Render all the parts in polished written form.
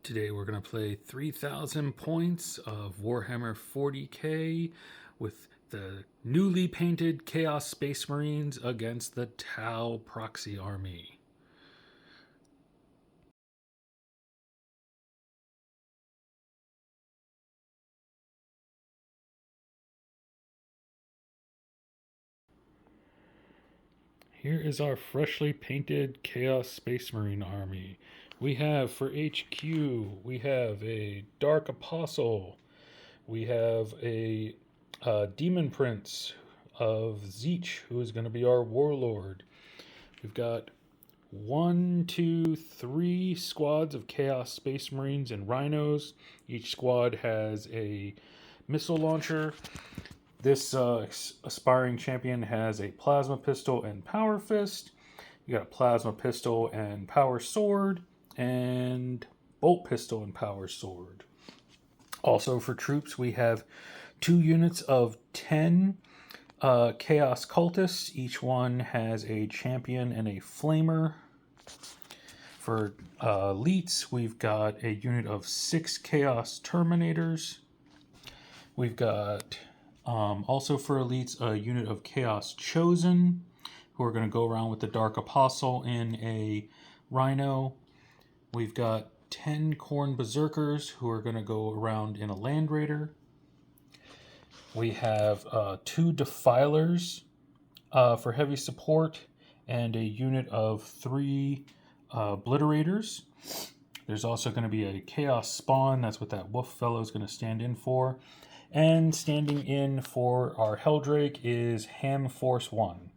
Today we're going to play 3,000 points of Warhammer 40k with the newly painted Chaos Space Marines against the Tau proxy army. Here is our freshly painted Chaos Space Marine army. We have for HQ, we have a Dark Apostle. We have a Demon Prince of Zeech, who is going to be our warlord. We've got 3 squads of Chaos Space Marines and Rhinos. Each squad has a missile launcher. This aspiring champion has a plasma pistol and power fist. You got a plasma pistol and power sword, and bolt pistol and power sword. Also for troops, we have 2 units of 10 Chaos Cultists. Each one has a champion and a flamer. For elites, we've got a unit of 6 Chaos Terminators. We've got also for elites a unit of Chaos Chosen, who are going to go around with the Dark Apostle in a Rhino. We've got 10 Khorne Berserkers, who are going to go around in a Land Raider. We have 2 Defilers for heavy support, and a unit of 3 Obliterators. There's also going to be a Chaos Spawn. That's what that wolf fellow is going to stand in for. And standing in for our Helldrake is Ham Force 1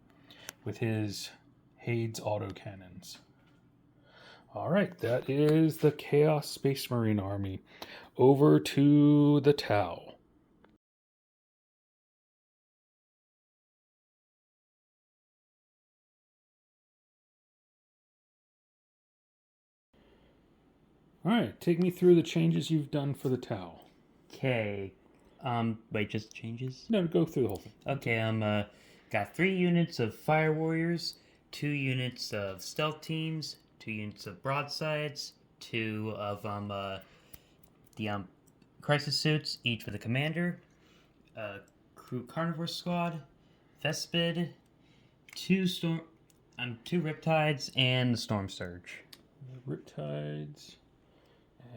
with his Hades autocannons. Alright, that is the Chaos Space Marine army. Over to the Tau. Alright, take me through the changes you've done for the Tau. Okay. Wait, just changes? No, go through the whole thing. Okay, got 3 units of Fire Warriors, 2 units of Stealth Teams, 2 units of Broadsides, 2 of, the, Crisis Suits, each with a Commander, Crew Carnivore Squad, Vespid, 2 Riptides, and the Storm Surge. Riptides,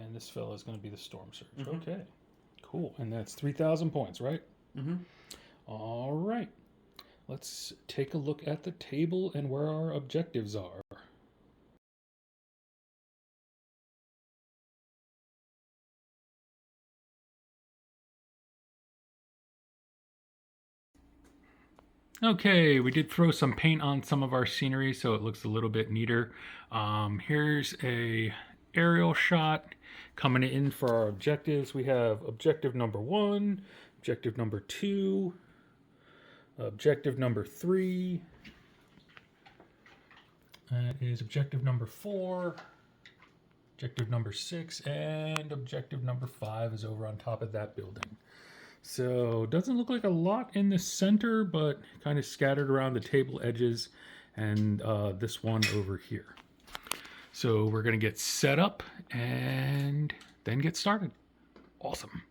and this fellow is going to be the Storm Surge. Mm-hmm. Okay. Cool, and that's 3,000 points, right? Mm-hmm. All right. Let's take a look at the table and where our objectives are. Okay, we did throw some paint on some of our scenery so it looks a little bit neater. Here's a aerial shot coming in for our objectives. We have objective number 1, objective number 2, objective number 3. That is objective number 4, objective number 6, and objective number 5 is over on top of that building. So doesn't look like a lot in the center, but kind of scattered around the table edges and this one over here. So we're going to get set up and then get started. Awesome.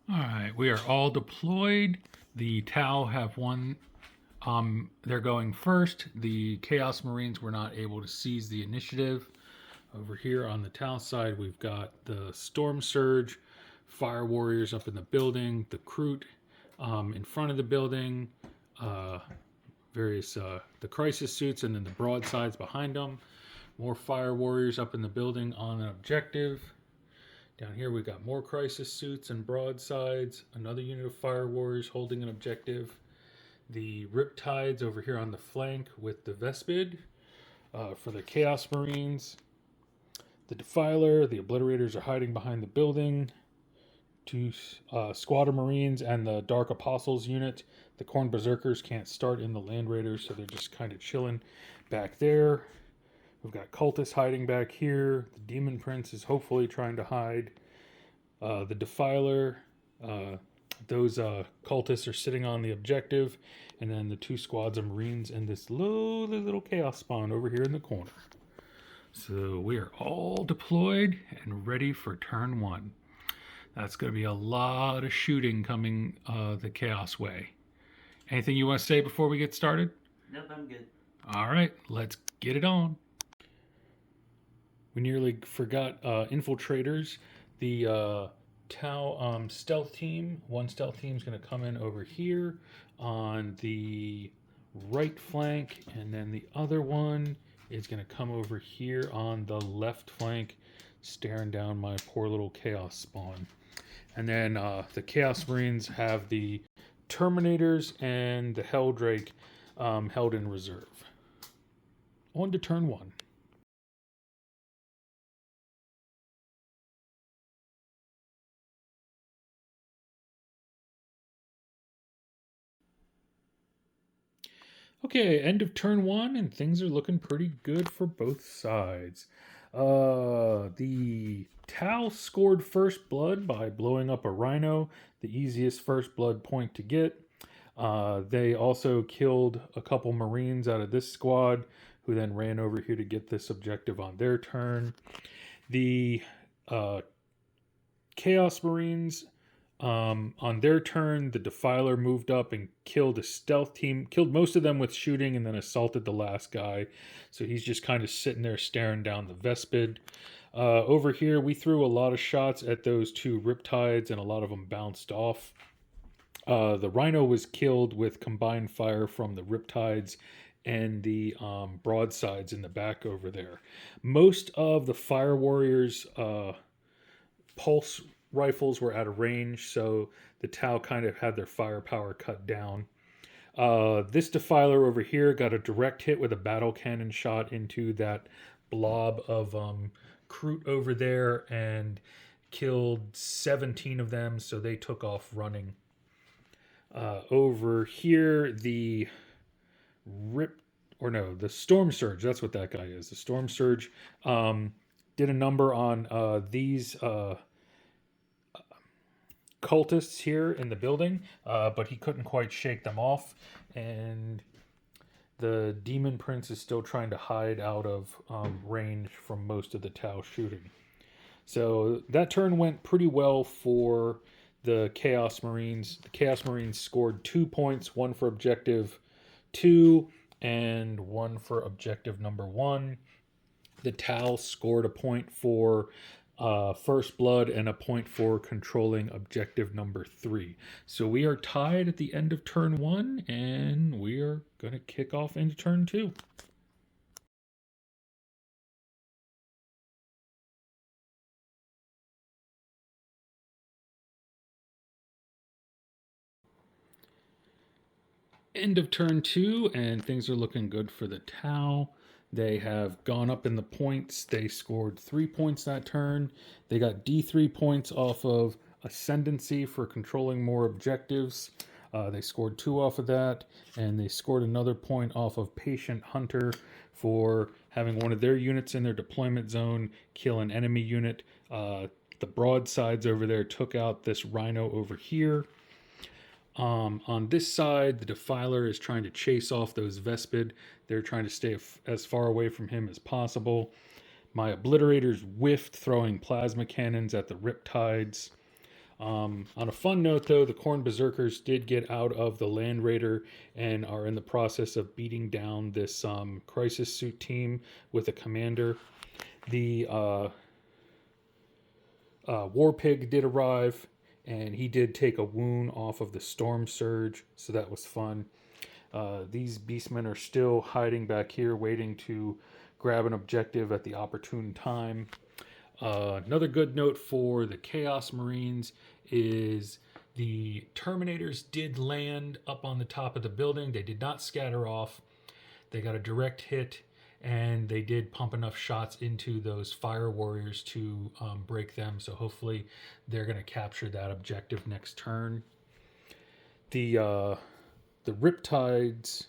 All right, we are all deployed. The Tau have one. They're going first. The Chaos Marines were not able to seize the initiative. Over here on the Tau side, we've got the Storm Surge, Fire Warriors up in the building, the Kroot in front of the building, the Crisis Suits, and then the Broadsides behind them. More Fire Warriors up in the building on an objective. Down here we've got more Crisis Suits and Broadsides, another unit of Fire Warriors holding an objective. The Riptides over here on the flank with the Vespid for the Chaos Marines. The Defiler, the Obliterators are hiding behind the building. 2 Squadron Marines and the Dark Apostles unit. The Khorne Berserkers can't start in the Land Raiders, so they're just kind of chilling back there. We've got Cultists hiding back here. The Demon Prince is hopefully trying to hide. The Defiler those cultists are sitting on the objective, and then the 2 squads of Marines and this lowly little chaos spawn over here in the corner. So we are all deployed and ready for turn 1. That's going to be a lot of shooting coming the chaos way. Anything you want to say before we get started? Nope, I'm good. All right, let's get it on. We nearly forgot infiltrators. The Tau stealth team, one stealth team is going to come in over here on the right flank, and then the other one is going to come over here on the left flank, staring down my poor little chaos spawn. And then the Chaos Marines have the Terminators and the Helldrake held in reserve. On to turn 1. Okay, end of turn 1, and things are looking pretty good for both sides. The Tau scored first blood by blowing up a rhino, the easiest first blood point to get. They also killed a couple Marines out of this squad, who then ran over here to get this objective on their turn. The Chaos Marines, on their turn, the Defiler moved up and killed a stealth team, killed most of them with shooting, and then assaulted the last guy. So he's just kind of sitting there staring down the Vespid. Over here, we threw a lot of shots at those 2 Riptides, and a lot of them bounced off. The Rhino was killed with combined fire from the Riptides and the broadsides in the back over there. Most of the Fire Warriors' pulse rifles were out of range, so the Tau kind of had their firepower cut down. This Defiler over here got a direct hit with a battle cannon shot into that blob of Kroot over there and killed 17 of them, so they took off running. Over here, the Storm Surge, that's what that guy is. The Storm Surge did a number on these cultists here in the building, but he couldn't quite shake them off, and the Demon Prince is still trying to hide out of range from most of the Tau shooting. So that turn went pretty well for the Chaos Marines. The Chaos Marines scored 2 points, one for objective 2 and one for objective number 1. The Tau scored a point for first blood and a point for controlling objective number 3. So we are tied at the end of turn 1, and we are going to kick off into turn 2. End of turn 2, and things are looking good for the Tau. They have gone up in the points. They scored 3 points that turn. They got D3 points off of Ascendancy for controlling more objectives. They scored 2 off of that, and they scored another point off of Patient Hunter for having one of their units in their deployment zone kill an enemy unit. The broadsides over there took out this Rhino over here. On this side, the Defiler is trying to chase off those Vespid. They're trying to stay as far away from him as possible. My Obliterators whiffed, throwing plasma cannons at the Riptides. On a fun note, though, the Khorne Berserkers did get out of the Land Raider and are in the process of beating down this Crisis Suit team with a commander. The War Pig did arrive, and he did take a wound off of the Storm Surge, so that was fun. These beastmen are still hiding back here, waiting to grab an objective at the opportune time. Another good note for the Chaos Marines is the Terminators did land up on the top of the building. They did not scatter off. They got a direct hit, and they did pump enough shots into those Fire Warriors to break them. So hopefully they're going to capture that objective next turn. The Riptides,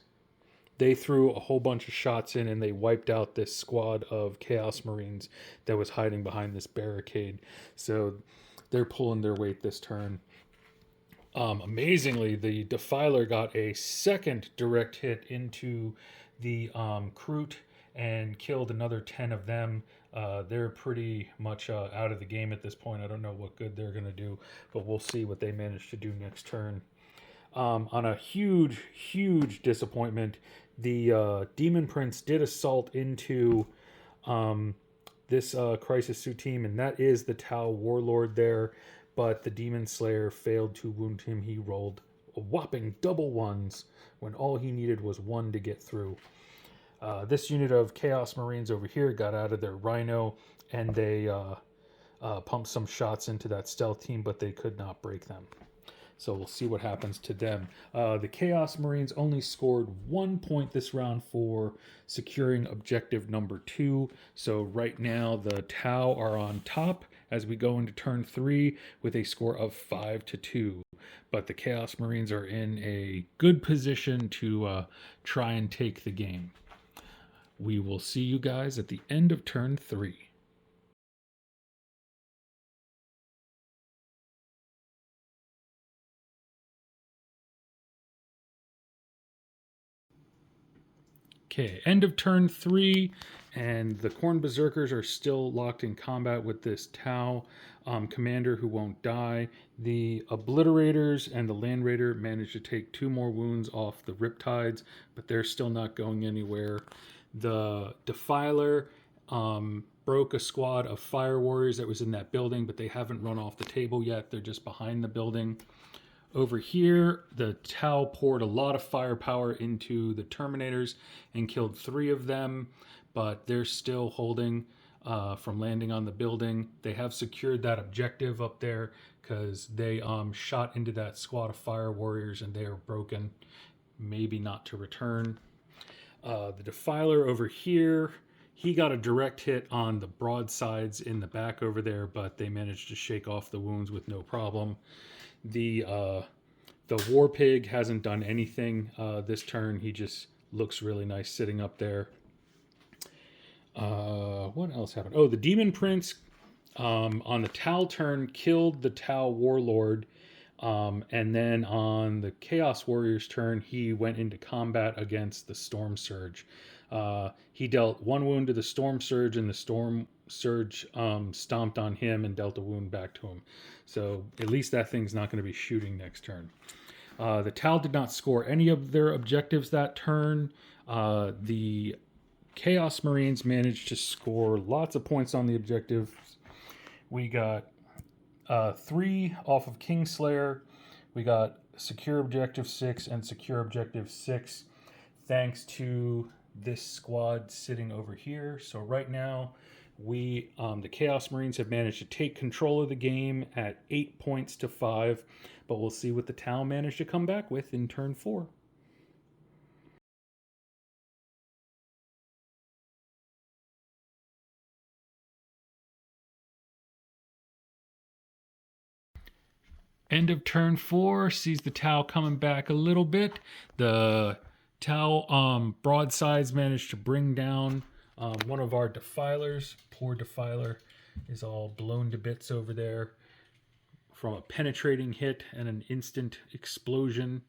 they threw a whole bunch of shots in, and they wiped out this squad of Chaos Marines that was hiding behind this barricade. So they're pulling their weight this turn. Amazingly, the Defiler got a second direct hit into the Kroot and killed another 10 of them. They're pretty much out of the game at this point. I don't know what good they're going to do, but we'll see what they manage to do next turn. On a huge disappointment, the Demon Prince did assault into um, this Crisis Suit team, and that is the Tau Warlord there. But the Demon Slayer failed to wound him. He rolled a whopping double ones when all he needed was one to get through. This unit of Chaos Marines over here got out of their Rhino, and they pumped some shots into that stealth team, but they could not break them. So we'll see what happens to them. The Chaos Marines only scored 1 point this round for securing objective number 2. So right now the Tau are on top as we go into turn 3 with a score of 5-2. But the Chaos Marines are in a good position to try and take the game. We will see you guys at the end of turn 3. Okay, end of turn 3, and the Khorne Berserkers are still locked in combat with this Tau commander who won't die. The Obliterators and the Land Raider managed to take 2 more wounds off the Riptides, but they're still not going anywhere. The Defiler broke a squad of Fire Warriors that was in that building, but they haven't run off the table yet. They're just behind the building. Over here, the Tau poured a lot of firepower into the Terminators and killed 3 of them, but they're still holding from landing on the building. They have secured that objective up there because they shot into that squad of Fire Warriors and they are broken, maybe not to return. The Defiler over here, he got a direct hit on the broadsides in the back over there, but they managed to shake off the wounds with no problem. The War Pig hasn't done anything this turn. He just looks really nice sitting up there. What else happened? Oh, the Demon Prince on the Tau turn killed the Tau Warlord. And then on the Chaos Warriors turn, he went into combat against the Storm Surge. He dealt 1 wound to the Storm Surge, and the Storm Surge stomped on him and dealt a wound back to him. So at least that thing's not going to be shooting next turn. The Tau did not score any of their objectives that turn. The Chaos Marines managed to score lots of points on the objectives. We got 3 off of Kingslayer. We got Secure Objective 6 and Secure Objective 6 thanks to this squad sitting over here. So right now, we the Chaos Marines have managed to take control of the game at 8 points to 5, but we'll see what the Tau managed to come back with in turn 4. End of turn 4 sees the Tau coming back a little bit. The Tau broadsides managed to bring down one of our Defilers. Poor Defiler is all blown to bits over there from a penetrating hit and an instant explosion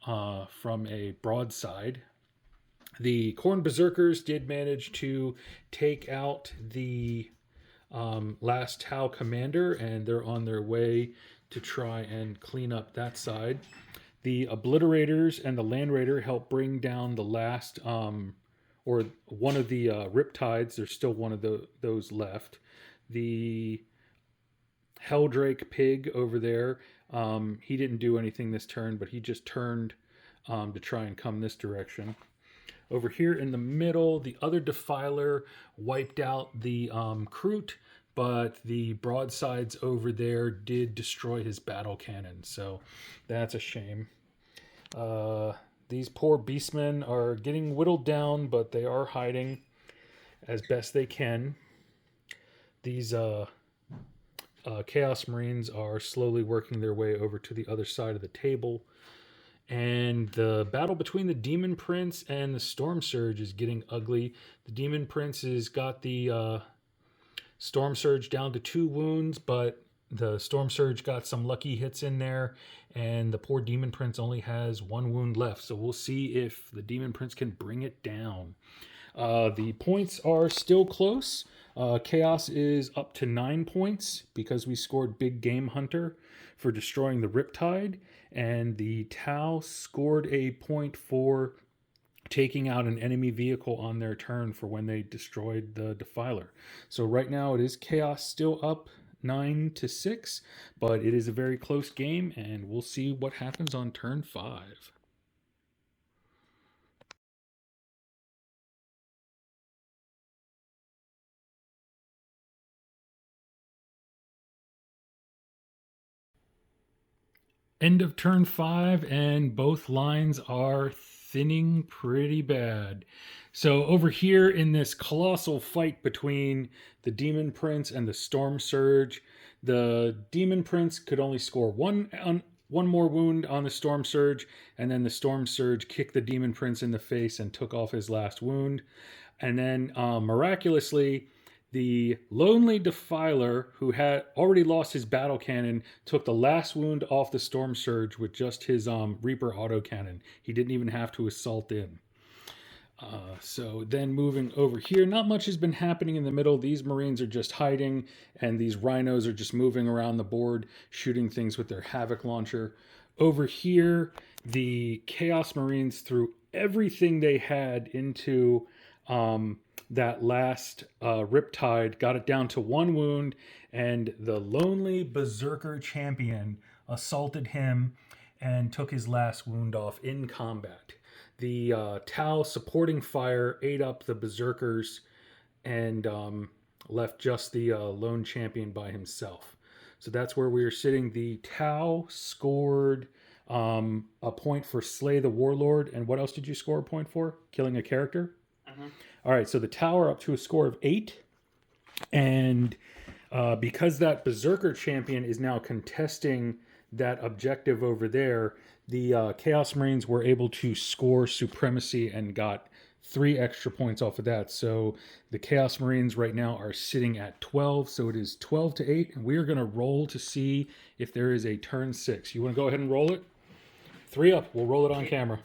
from a broadside. The Khorne Berserkers did manage to take out the last Tau commander, and they're on their way to try and clean up that side. The Obliterators and the Land Raider help bring down the last, or one of the Riptides. There's still one of those left. The Helldrake Pig over there, he didn't do anything this turn, but he just turned to try and come this direction. Over here in the middle, the other Defiler wiped out the Kroot, but the broadsides over there did destroy his battle cannon, so that's a shame. These poor beastmen are getting whittled down, but they are hiding as best they can. These Chaos Marines are slowly working their way over to the other side of the table. And the battle between the Demon Prince and the Storm Surge is getting ugly. The Demon Prince has got the Storm Surge down to 2 wounds, but the Storm Surge got some lucky hits in there, and the poor Demon Prince only has 1 wound left. So we'll see if the Demon Prince can bring it down. The points are still close. Chaos is up to 9 points because we scored Big Game Hunter for destroying the Riptide, and the Tau scored a point for taking out an enemy vehicle on their turn for when they destroyed the Defiler. So right now it is Chaos still up 9-6, but it is a very close game, and we'll see what happens on turn 5. End of turn 5, and both lines are thinning pretty bad. So over here in this colossal fight between the Demon Prince and the Storm Surge, the Demon Prince could only score one more wound on the Storm Surge, and then the Storm Surge kicked the Demon Prince in the face and took off his last wound. And then miraculously, the Lonely Defiler, who had already lost his battle cannon, took the last wound off the Storm Surge with just his Reaper autocannon. He didn't even have to assault in. So then moving over here, not much has been happening in the middle. These Marines are just hiding, and these Rhinos are just moving around the board, shooting things with their Havoc launcher. Over here, the Chaos Marines threw everything they had into that last Riptide, got it down to 1 wound, and the Lonely Berserker Champion assaulted him and took his last wound off in combat. The Tau supporting fire ate up the Berserkers and left just the lone champion by himself. So that's where we are sitting. The Tau scored a point for Slay the Warlord. And what else did you score a point for? Killing a character? All right, so the Tau are up to a score of 8. And because that Berserker champion is now contesting that objective over there, the Chaos Marines were able to score supremacy and got 3 extra points off of that. So the Chaos Marines right now are sitting at 12. So it is 12-8, and we are going to roll to see if there is a turn 6. You want to go ahead and roll it? 3 up. We'll roll it on camera.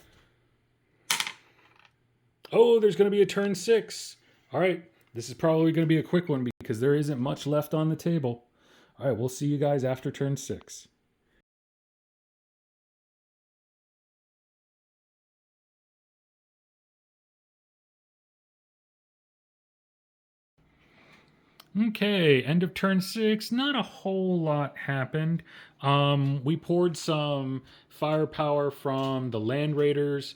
Oh, there's going to be a turn 6. All right. This is probably going to be a quick one because there isn't much left on the table. All right. We'll see you guys after turn 6. Okay, end of turn 6. Not a whole lot happened. We poured some firepower from the Land Raiders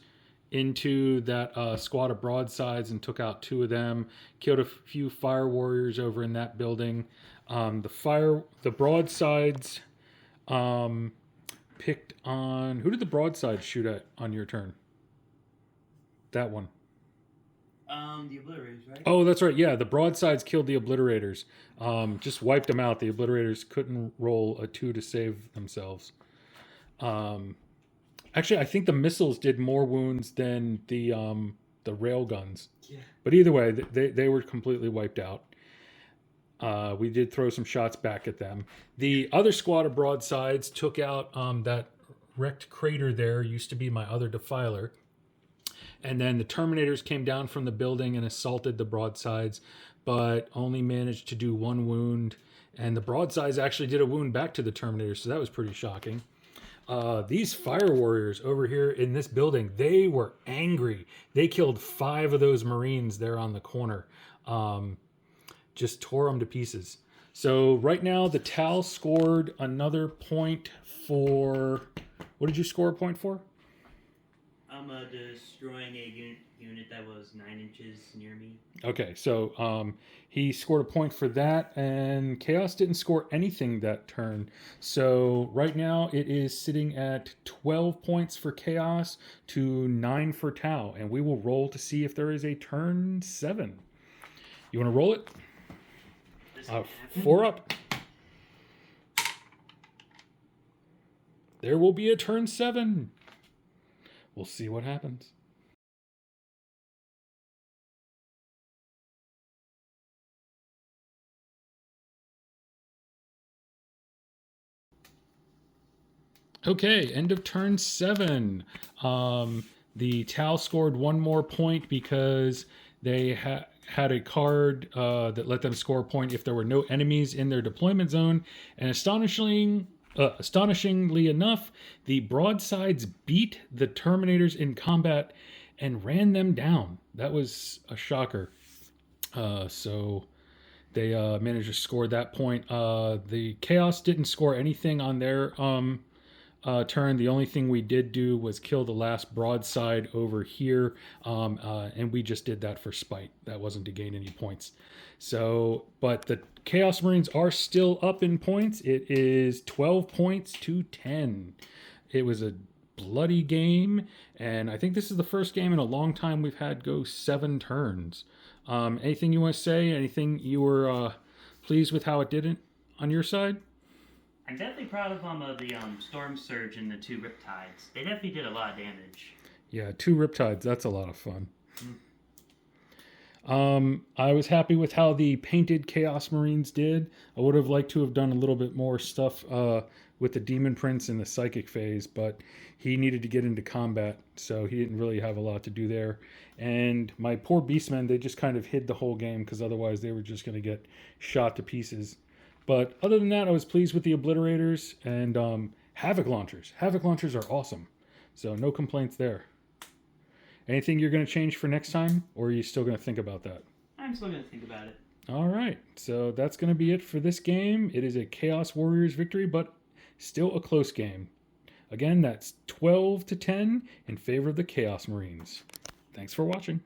into that squad of broadsides and took out 2 of them. Killed a few fire warriors over in that building. The broadsides picked on. Who did the broadsides shoot at on your turn? That one. The Obliterators, right? Oh, that's right. Yeah, the broadsides killed the Obliterators. Just wiped them out. The Obliterators couldn't roll a 2 to save themselves. Actually, I think the missiles did more wounds than the rail guns. Yeah. But either way, they were completely wiped out. We did throw some shots back at them. The other squad of broadsides took out that wrecked crater there. Used to be my other Defiler. And then the Terminators came down from the building and assaulted the broadsides, but only managed to do 1 wound. And the broadsides actually did a wound back to the Terminators, so that was pretty shocking. These fire warriors over here in this building, they were angry. They killed 5 of those Marines there on the corner. Just tore them to pieces. So right now, the Tau scored another point for... What did you score a point for? I'm destroying a unit that was 9 inches near me. Okay, so he scored a point for that, and Chaos didn't score anything that turn. So right now it is sitting at 12 points for Chaos to 9 for Tau, and we will roll to see if there is a turn 7. You want to roll it? 4 up. There will be a turn 7. We'll see what happens. Okay, end of turn 7. The Tau scored one more point because they had a card that let them score a point if there were no enemies in their deployment zone. And astonishingly enough, the broadsides beat the Terminators in combat and ran them down. That was a shocker. So they managed to score that point. The Chaos didn't score anything on their turn. The only thing we did do was kill the last broadside over here, and we just did that for spite. That wasn't to gain any points. So, but the Chaos Marines are still up in points. It is 12 points to 10. It was a bloody game, and I think this is the first game in a long time we've had go 7 turns. Anything you want to say? Anything you were pleased with how it did it on your side? I'm definitely proud of the Storm Surge and the 2 Riptides. They definitely did a lot of damage. Yeah, 2 Riptides. That's a lot of fun. I was happy with how the painted Chaos Marines did. I would have liked to have done a little bit more stuff with the Demon Prince in the Psychic phase, but he needed to get into combat, so he didn't really have a lot to do there. And my poor Beastmen, they just kind of hid the whole game because otherwise they were just going to get shot to pieces. But other than that, I was pleased with the Obliterators and Havoc Launchers. Havoc Launchers are awesome, so no complaints there. Anything you're going to change for next time, or are you still going to think about that? I'm still going to think about it. All right, so that's going to be it for this game. It is a Chaos Warriors victory, but still a close game. Again, that's 12 to 10 in favor of the Chaos Marines. Thanks for watching.